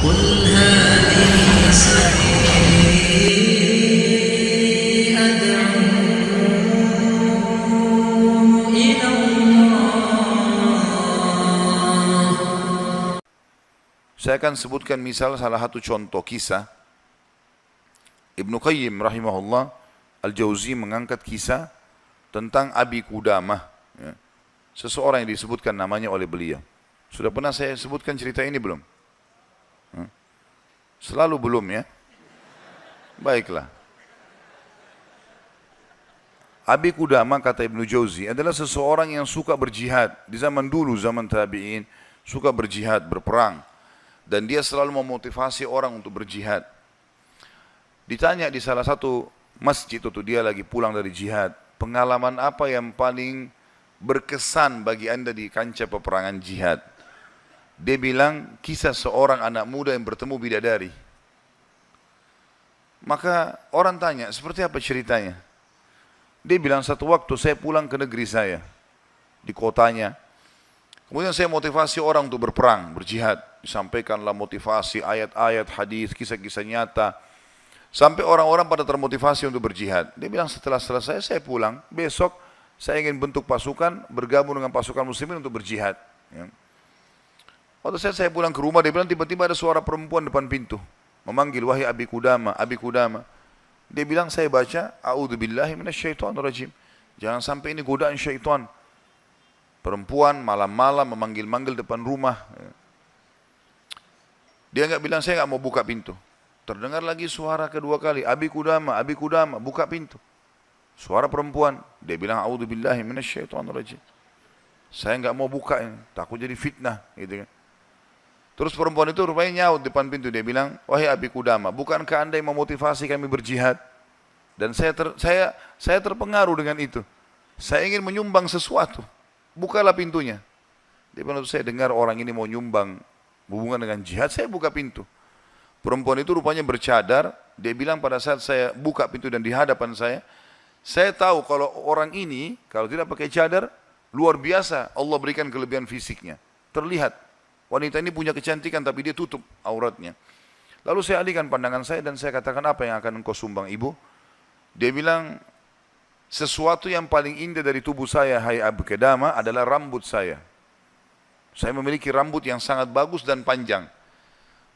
قل هذه سبيلي أدعو إلى الله. Saya akan sebutkan misal salah satu contoh kisah. Ibnu Qayyim rahimahullah Al-Jauzi mengangkat kisah tentang Abi Qudamah, ya. Seseorang yang disebutkan namanya oleh beliau. Sudah pernah saya sebutkan cerita ini belum? Selalu belum, ya. Baiklah. Abi Qudamah, kata Ibnu Jauzi, adalah seseorang yang suka berjihad. Di zaman dulu, zaman tabi'in, suka berjihad, berperang. Dan dia selalu memotivasi orang untuk berjihad. Ditanya di salah satu masjid itu, dia lagi pulang dari jihad, pengalaman apa yang paling berkesan bagi anda di kancah peperangan jihad? Dia bilang, kisah seorang anak muda yang bertemu bidadari. Maka orang tanya, seperti apa ceritanya? Dia bilang, satu waktu saya pulang ke negeri saya, di kotanya. Kemudian saya motivasi orang untuk berperang, berjihad. Disampaikanlah motivasi, ayat-ayat, hadis, kisah-kisah nyata. Sampai orang-orang pada termotivasi untuk berjihad. Dia bilang, setelah selesai saya pulang, besok saya ingin bentuk pasukan, bergabung dengan pasukan muslimin untuk berjihad. Ya. Waktu saya pulang ke rumah, dia bilang tiba-tiba ada suara perempuan depan pintu. Memanggil, wahai Abi Qudamah, Abi Qudamah. Dia bilang, saya baca, a'udzubillahi minasyaitonirrajim. Jangan sampai ini godaan syaitan. Perempuan malam-malam memanggil-manggil depan rumah. Dia enggak bilang, saya enggak mau buka pintu. Terdengar lagi suara kedua kali, Abi Qudamah, Abi Qudamah, buka pintu. Suara perempuan, dia bilang, a'udzubillahi minasyaitonirrajim. Saya enggak mau buka ini, takut jadi fitnah, gitu kan. Terus perempuan itu rupanya nyaut depan pintu, dia bilang, wahai Abi Qudamah, bukankah anda yang memotivasi kami berjihad? Dan saya terpengaruh dengan itu. Saya ingin menyumbang sesuatu. Bukalah pintunya. Dia bilang, saya dengar orang ini mau nyumbang hubungan dengan jihad, saya buka pintu. Perempuan itu rupanya bercadar, dia bilang pada saat saya buka pintu dan di hadapan saya tahu kalau orang ini, kalau tidak pakai cadar, luar biasa Allah berikan kelebihan fisiknya. Terlihat, wanita ini punya kecantikan tapi dia tutup auratnya. Lalu saya alihkan pandangan saya dan saya katakan, apa yang akan engkau sumbang ibu? Dia bilang, sesuatu yang paling indah dari tubuh saya, hai Abi Qudamah, adalah rambut saya. Saya memiliki rambut yang sangat bagus dan panjang.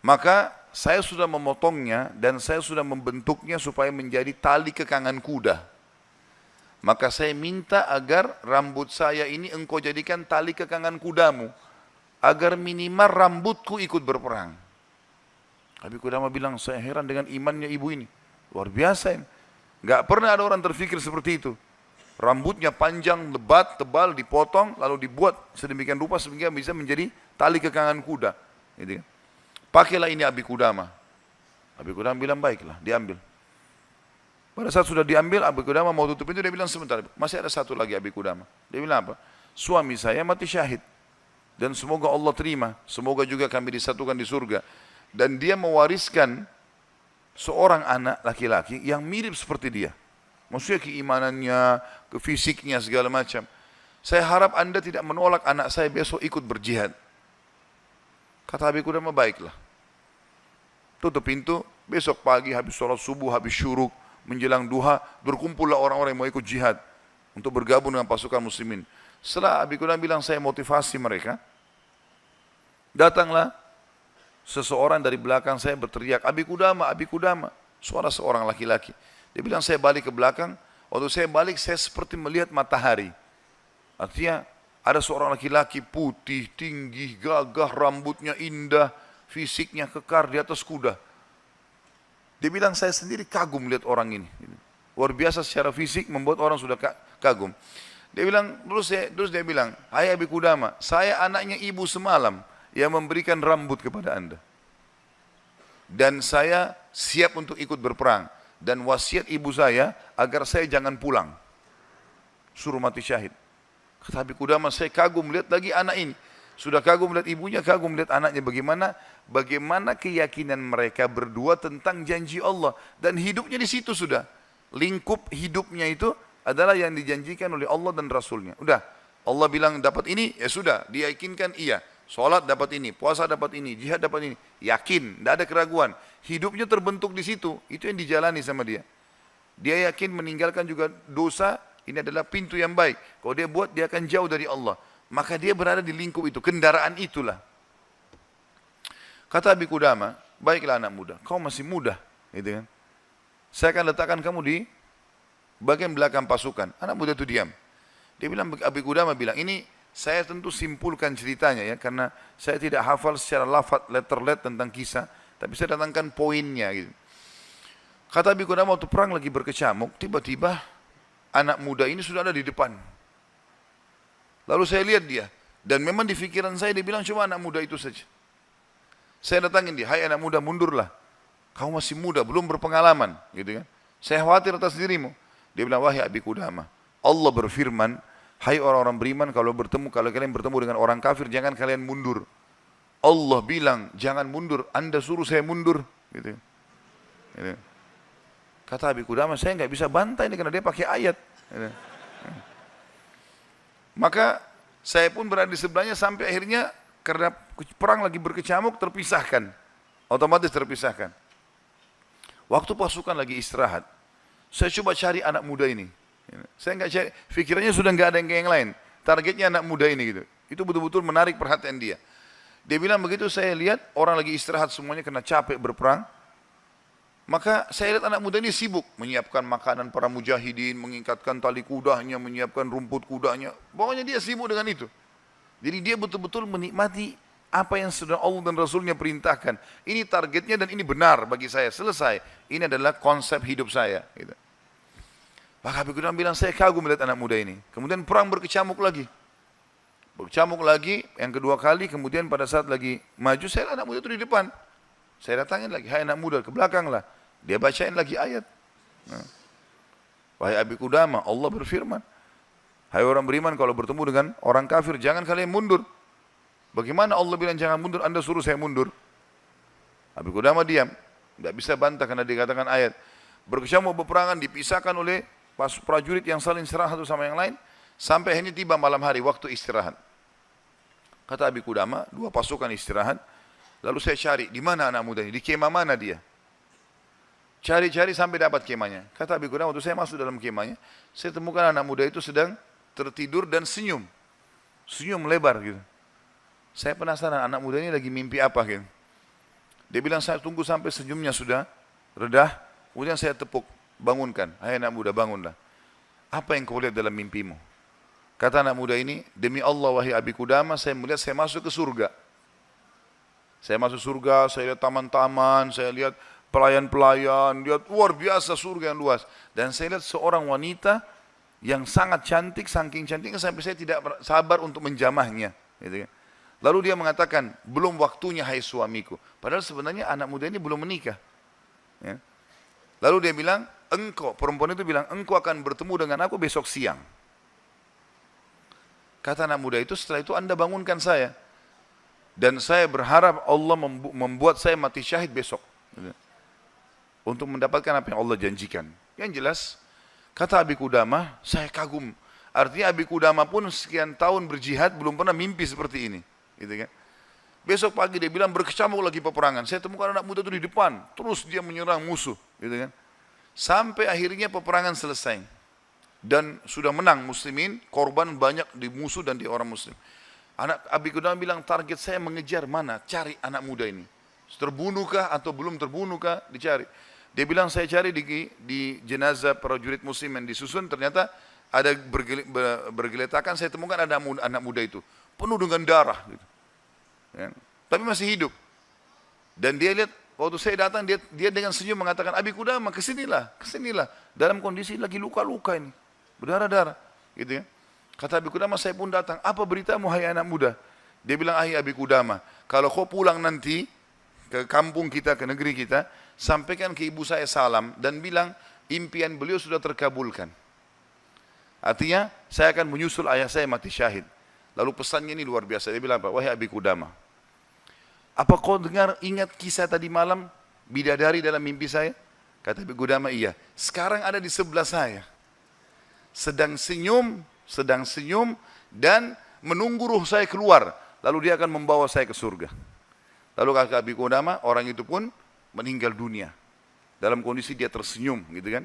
Maka saya sudah memotongnya dan saya sudah membentuknya supaya menjadi tali kekangan kuda. Maka saya minta agar rambut saya ini engkau jadikan tali kekangan kudamu, agar minimal rambutku ikut berperang. Abi Qudamah bilang, saya heran dengan imannya ibu ini. Luar biasa ini. Gak pernah ada orang terfikir seperti itu. Rambutnya panjang, lebat, tebal, dipotong, lalu dibuat sedemikian rupa sehingga bisa menjadi tali kekangan kuda. Gitu kan. Pakailah ini Abi Qudamah. Abi Qudamah bilang, baiklah, diambil. Pada saat sudah diambil, Abi Qudamah mau tutup pintu, dia bilang, sebentar, masih ada satu lagi Abi Qudamah. Dia bilang apa? Suami saya mati syahid. Dan semoga Allah terima. Semoga juga kami disatukan di surga. Dan dia mewariskan seorang anak laki-laki yang mirip seperti dia. Maksudnya keimanannya, fisiknya, segala macam. Saya harap anda tidak menolak anak saya besok ikut berjihad. Kata Abi Qudamah, baiklah. Tutup pintu, besok pagi habis sholat subuh, habis syuruk, menjelang duha, berkumpullah orang-orang yang mau ikut jihad untuk bergabung dengan pasukan muslimin. Setelah Abi Qudamah bilang, saya motivasi mereka, datanglah seseorang dari belakang saya berteriak, Abi Qudamah, Abi Qudamah. Suara seorang laki-laki. Dia bilang, saya balik ke belakang. Waktu saya balik, saya seperti melihat matahari. Artinya, ada seorang laki-laki putih, tinggi, gagah, rambutnya indah, fisiknya kekar di atas kuda. Dia bilang, saya sendiri kagum melihat orang ini. Luar biasa secara fisik, membuat orang sudah kagum. Dia bilang, terus dia bilang, hai Abi Qudamah, saya anaknya ibu semalam yang memberikan rambut kepada anda. Dan saya siap untuk ikut berperang. Dan wasiat ibu saya agar saya jangan pulang. Suruh mati syahid. Kata Abi Qudamah, saya kagum melihat lagi anak ini. Sudah kagum melihat ibunya, kagum melihat anaknya. Bagaimana keyakinan mereka berdua tentang janji Allah. Dan hidupnya di situ sudah. Lingkup hidupnya itu adalah yang dijanjikan oleh Allah dan Rasulnya. Udah, Allah bilang dapat ini, ya sudah, diyakinkan iya. Sholat dapat ini, puasa dapat ini, jihad dapat ini. Yakin, tidak ada keraguan. Hidupnya terbentuk di situ, itu yang dijalani sama dia. Dia yakin meninggalkan juga dosa, ini adalah pintu yang baik. Kalau dia buat, dia akan jauh dari Allah. Maka dia berada di lingkup itu, kendaraan itulah. Kata Abi Qudamah, baiklah anak muda, kau masih muda, gitu kan. Saya akan letakkan kamu di bagian belakang pasukan. Anak muda itu diam. Dia bilang, Abi Qudamah bilang, ini saya tentu simpulkan ceritanya ya, karena saya tidak hafal secara lafaz letter tentang kisah, tapi saya datangkan poinnya gitu. Kata Abi Qudamah waktu perang lagi berkecamuk, tiba-tiba anak muda ini sudah ada di depan. Lalu saya lihat dia, dan memang di pikiran saya dia bilang cuma anak muda itu saja. Saya datangin dia, hai anak muda mundurlah, kamu masih muda, belum berpengalaman, gitu kan. Saya khawatir atas dirimu. Dia bilang, wahai Abi Qudamah, Allah berfirman, hai orang-orang beriman, kalau kalian bertemu dengan orang kafir, jangan kalian mundur. Allah bilang, jangan mundur, Anda suruh saya mundur. Gitu. Gitu. Kata Abi Qudamah, saya nggak bisa bantai ini karena dia pakai ayat. Gitu. Maka saya pun berada di sebelahnya sampai akhirnya karena perang lagi berkecamuk terpisahkan. Otomatis terpisahkan. Waktu pasukan lagi istirahat, saya coba cari anak muda ini. Saya nggak cari, pikirannya sudah nggak ada yang lain. Targetnya anak muda ini gitu. Itu betul-betul menarik perhatian dia. Dia bilang begitu saya lihat orang lagi istirahat semuanya karena capek berperang. Maka saya lihat anak muda ini sibuk menyiapkan makanan para mujahidin, mengikatkan tali kudanya, menyiapkan rumput kudanya. Pokoknya dia sibuk dengan itu. Jadi dia betul-betul menikmati apa yang sudah Allah dan Rasulnya perintahkan. Ini targetnya dan ini benar bagi saya. Selesai. Ini adalah konsep hidup saya. Gitu. Maka Abi Qudamah bilang, saya kagum melihat anak muda ini. Kemudian perang berkecamuk lagi. Berkecamuk lagi, yang kedua kali, kemudian pada saat lagi maju, saya anak muda itu di depan. Saya datangin lagi, hai anak muda, ke belakang lah. Dia bacain lagi ayat. Nah. Wahai Abi Qudamah, Allah berfirman, hai orang beriman, kalau bertemu dengan orang kafir, jangan kalian mundur. Bagaimana Allah bilang jangan mundur, Anda suruh saya mundur? Abi Qudamah diam, tidak bisa bantah karena dikatakan ayat. Berkecamuk berperangan, dipisahkan oleh prajurit yang saling serang satu sama yang lain, sampai akhirnya tiba malam hari, waktu istirahat. Kata Abi Qudamah, dua pasukan istirahat, lalu saya cari, di mana anak muda ini, di kemah mana dia? Cari-cari sampai dapat kemahnya. Kata Abi Qudamah, waktu saya masuk dalam kemahnya, saya temukan anak muda itu sedang tertidur dan senyum. Senyum lebar gitu. Saya penasaran anak muda ini lagi mimpi apa gitu. Dia bilang saya tunggu sampai senyumnya sudah redah, kemudian saya tepuk, bangunkan. Hai anak muda, bangunlah. Apa yang kau lihat dalam mimpimu? Kata anak muda ini, demi Allah wahai Abi Qudamah, saya melihat saya masuk ke surga. Saya masuk surga, saya lihat taman-taman, saya lihat pelayan-pelayan, lihat luar biasa surga yang luas. Dan saya lihat seorang wanita yang sangat cantik, saking cantiknya sampai saya tidak sabar untuk menjamahnya. Gitu kan. Lalu dia mengatakan, belum waktunya hai suamiku. Padahal sebenarnya anak muda ini belum menikah. Ya. Lalu dia bilang, engkau, perempuan itu bilang, engkau akan bertemu dengan aku besok siang. Kata anak muda itu, setelah itu Anda bangunkan saya. Dan saya berharap Allah membuat saya mati syahid besok. Untuk mendapatkan apa yang Allah janjikan. Yang jelas, kata Abi Qudamah, saya kagum. Artinya Abi Qudamah pun sekian tahun berjihad, belum pernah mimpi seperti ini. Gitu kan? Besok pagi dia bilang berkecamuk lagi peperangan. Saya temukan anak muda itu di depan. Terus dia menyerang musuh. Gitu kan? Sampai akhirnya peperangan selesai. Dan sudah menang muslimin. Korban banyak di musuh dan di orang muslim. Anak Abi Qudamah bilang target saya mengejar mana? Cari anak muda ini. Terbunuhkah atau belum terbunuhkah? Dicari. Dia bilang saya cari di jenazah prajurit muslim yang disusun. Ternyata ada bergeletakan. Saya temukan ada anak muda itu. Penuh dengan darah. Gitu. Ya. Tapi masih hidup. Dan dia lihat, waktu saya datang, dia dengan senyum mengatakan, Abi Qudamah, kesinilah. Dalam kondisi lagi luka-luka ini. Berdarah-darah. Gitu ya. Kata Abi Qudamah, saya pun datang. Apa beritamu, hai anak muda? Dia bilang, hai Abi Qudamah, kalau kau pulang nanti ke kampung kita, ke negeri kita, sampaikan ke ibu saya salam dan bilang, impian beliau sudah terkabulkan. Artinya, saya akan menyusul ayah saya mati syahid. Lalu pesannya ini luar biasa. Dia bilang apa? Wahai Abi Qudamah, apa kau ingat kisah tadi malam bidadari dalam mimpi saya? Kata Abi Qudamah, iya. Sekarang ada di sebelah saya. Sedang senyum dan menunggu ruh saya keluar. lalu dia akan membawa saya ke surga. Lalu kata Abi Qudamah, orang itu pun meninggal dunia. Dalam kondisi dia tersenyum gitu kan.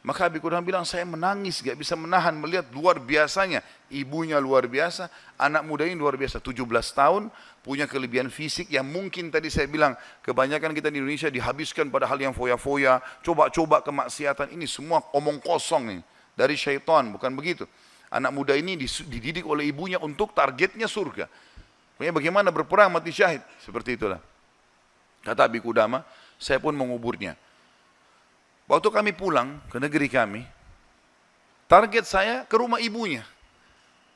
Maka Abi Qudamah bilang, saya menangis, gak bisa menahan melihat luar biasanya. Ibunya luar biasa, anak muda ini luar biasa. 17 tahun, punya kelebihan fisik yang mungkin tadi saya bilang, kebanyakan kita di Indonesia dihabiskan pada hal yang foya-foya, coba-coba kemaksiatan. Ini semua omong kosong nih, dari syaitan, bukan begitu. Anak muda ini dididik oleh ibunya untuk targetnya surga. Bagaimana berperang mati syahid, seperti itulah. Kata Abi Qudamah, saya pun menguburnya. Waktu kami pulang ke negeri kami, target saya ke rumah ibunya.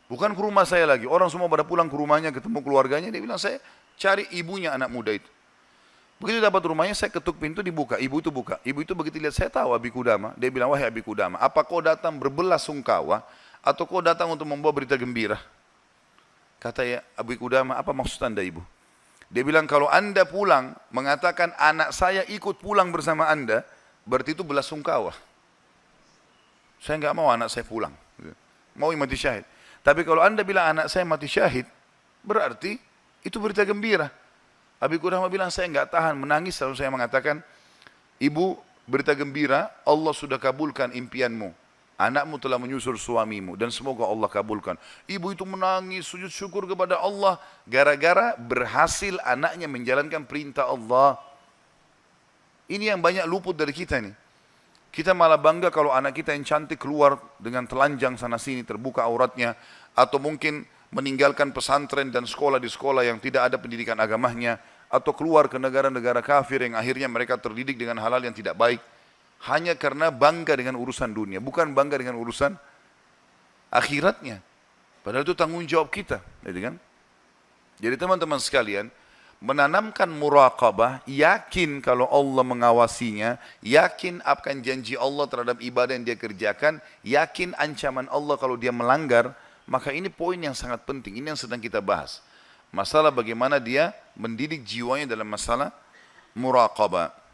Bukan ke rumah saya lagi. Orang semua pada pulang ke rumahnya, ketemu keluarganya. Dia bilang, saya cari ibunya anak muda itu. Begitu dapat rumahnya, saya ketuk pintu, dibuka. Ibu itu buka. Ibu itu begitu lihat, saya tahu Abi Qudamah. Dia bilang, wahai Abi Qudamah, apa kau datang berbelas sungkawa, atau kau datang untuk membawa berita gembira? Kata ya Abi Qudamah, apa maksud anda ibu? Dia bilang, kalau anda pulang, mengatakan anak saya ikut pulang bersama anda, berarti itu belasungkawa. Saya enggak mau anak saya pulang. Mau mati syahid. Tapi kalau anda bilang anak saya mati syahid, berarti itu berita gembira. Abi Qudamah bilang, saya enggak tahan menangis. Lalu saya mengatakan, ibu, berita gembira, Allah sudah kabulkan impianmu. Anakmu telah menyusul suamimu dan semoga Allah kabulkan. Ibu itu menangis, sujud syukur kepada Allah. Gara-gara berhasil anaknya menjalankan perintah Allah. Ini yang banyak luput dari kita nih. Kita malah bangga kalau anak kita yang cantik keluar dengan telanjang sana sini, terbuka auratnya. Atau mungkin meninggalkan pesantren dan sekolah di sekolah yang tidak ada pendidikan agamanya. Atau keluar ke negara-negara kafir yang akhirnya mereka terdidik dengan hal-hal yang tidak baik. Hanya karena bangga dengan urusan dunia, bukan bangga dengan urusan akhiratnya. Padahal itu tanggung jawab kita. Jadi teman-teman sekalian, menanamkan muraqabah, yakin kalau Allah mengawasinya, yakin akan janji Allah terhadap ibadah yang dia kerjakan, yakin ancaman Allah kalau dia melanggar, maka ini poin yang sangat penting, ini yang sedang kita bahas. Masalah bagaimana dia mendidik jiwanya dalam masalah muraqabah.